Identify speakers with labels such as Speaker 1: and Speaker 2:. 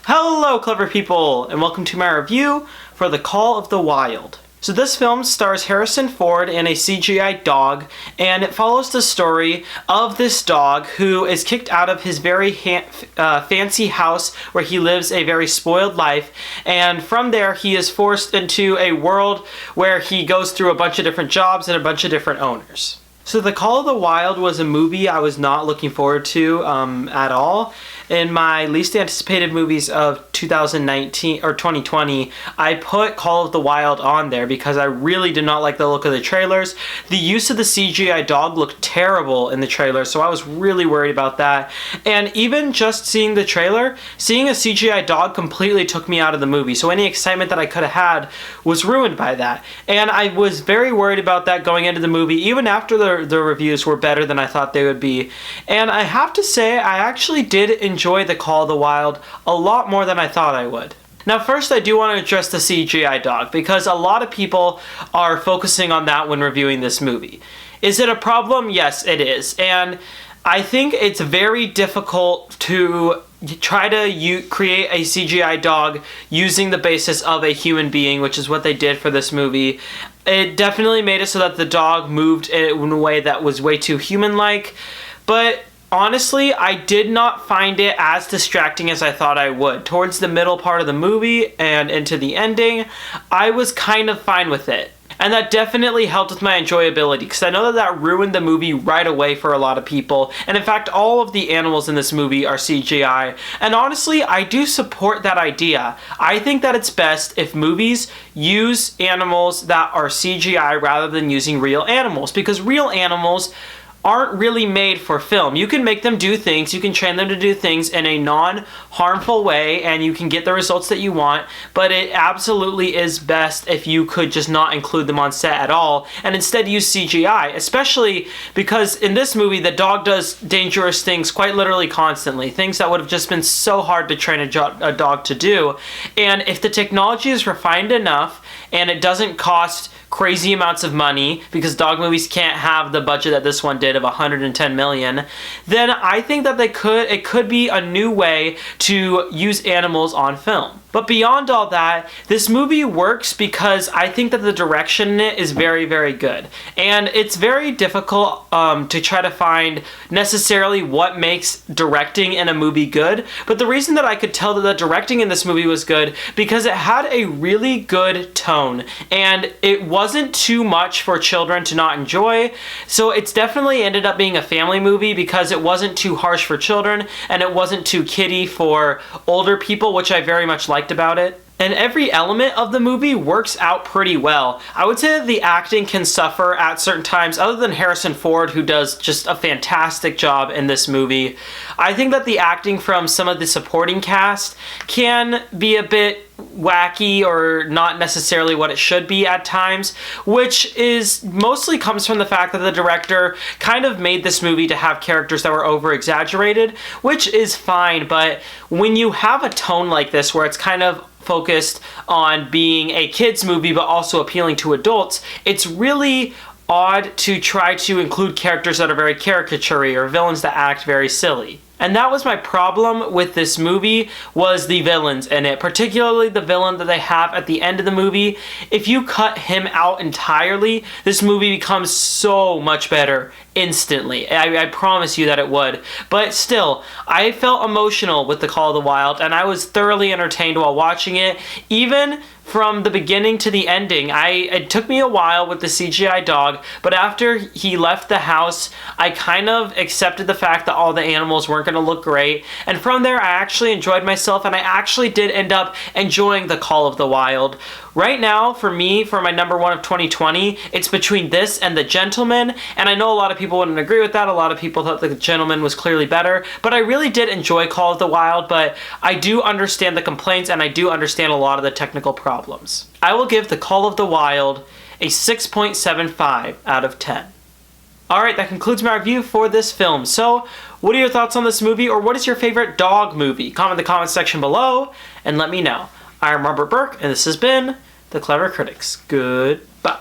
Speaker 1: Hello, clever people, and welcome to my review for The Call of the Wild. So this film stars Harrison Ford in a CGI dog, and it follows the story of this dog who is kicked out of his very fancy house where he lives a very spoiled life, and from there he is forced into a world where he goes through a bunch of different jobs and a bunch of different owners. So The Call of the Wild was a movie I was not looking forward to at all. In my least anticipated movies of 2019 or 2020, I put Call of the Wild on there because I really did not like the look of the trailers. The use of the CGI dog looked terrible in the trailer, so I was really worried about that. And even just seeing the trailer, seeing a CGI dog completely took me out of the movie. So any excitement that I could have had was ruined by that. And I was very worried about that going into the movie, even after the reviews were better than I thought they would be. And I have to say, I actually did enjoy The Call of the Wild a lot more than I thought I would. Now first I do want to address the CGI dog because a lot of people are focusing on that when reviewing this movie. Is it a problem? Yes, it is. And I think it's very difficult to try to create a CGI dog using the basis of a human being, which is what they did for this movie. It definitely made it so that the dog moved in a way that was way too human-like, but honestly, I did not find it as distracting as I thought I would. Towards the middle part of the movie and into the ending, I was kind of fine with it. And that definitely helped with my enjoyability because I know that ruined the movie right away for a lot of people. And in fact, all of the animals in this movie are CGI. And honestly, I do support that idea. I think that it's best if movies use animals that are CGI rather than using real animals, because real animals aren't really made for film. You can make them do things, you can train them to do things in a non-harmful way, and you can get the results that you want, but it absolutely is best if you could just not include them on set at all, and instead use CGI, especially because in this movie, the dog does dangerous things quite literally constantly, things that would have just been so hard to train a dog to do, and if the technology is refined enough, and it doesn't cost crazy amounts of money, because dog movies can't have the budget that this one did of $110 million, then I think that it could be a new way to use animals on film. But beyond all that, this movie works because I think that the direction in it is very, very good. And it's very difficult to try to find necessarily what makes directing in a movie good. But the reason that I could tell that the directing in this movie was good because it had a really good tone. And it wasn't too much for children to not enjoy. So it's definitely ended up being a family movie because it wasn't too harsh for children and it wasn't too kiddie for older people, which I very much liked about it. And every element of the movie works out pretty well. I would say that the acting can suffer at certain times, other than Harrison Ford, who does just a fantastic job in this movie. I think that the acting from some of the supporting cast can be a bit wacky or not necessarily what it should be at times, which is mostly comes from the fact that the director kind of made this movie to have characters that were over-exaggerated, which is fine, but when you have a tone like this where it's kind of focused on being a kids movie but also appealing to adults, it's really odd to try to include characters that are very caricature-y or villains that act very silly. And that was my problem with this movie, was the villains in it, particularly the villain that they have at the end of the movie. If you cut him out entirely, this movie becomes so much better instantly. I promise you that it would. But still, I felt emotional with The Call of the Wild, and I was thoroughly entertained while watching it, even from the beginning to the ending. It took me a while with the CGI dog, but after he left the house, I kind of accepted the fact that all the animals weren't going to look great, and from there I actually enjoyed myself, and I actually did end up enjoying The Call of the Wild. Right now, for me, for my number one of 2020, it's between this and The Gentleman, and I know a lot of people wouldn't agree with that. A lot of people thought The Gentleman was clearly better, but I really did enjoy Call of the Wild, but I do understand the complaints, and I do understand a lot of the technical problems. I will give The Call of the Wild a 6.75 out of 10. Alright, that concludes my review for this film. So, what are your thoughts on this movie, or what is your favorite dog movie? Comment in the comments section below, and let me know. I'm Robert Burke, and this has been The Clever Critics. Goodbye.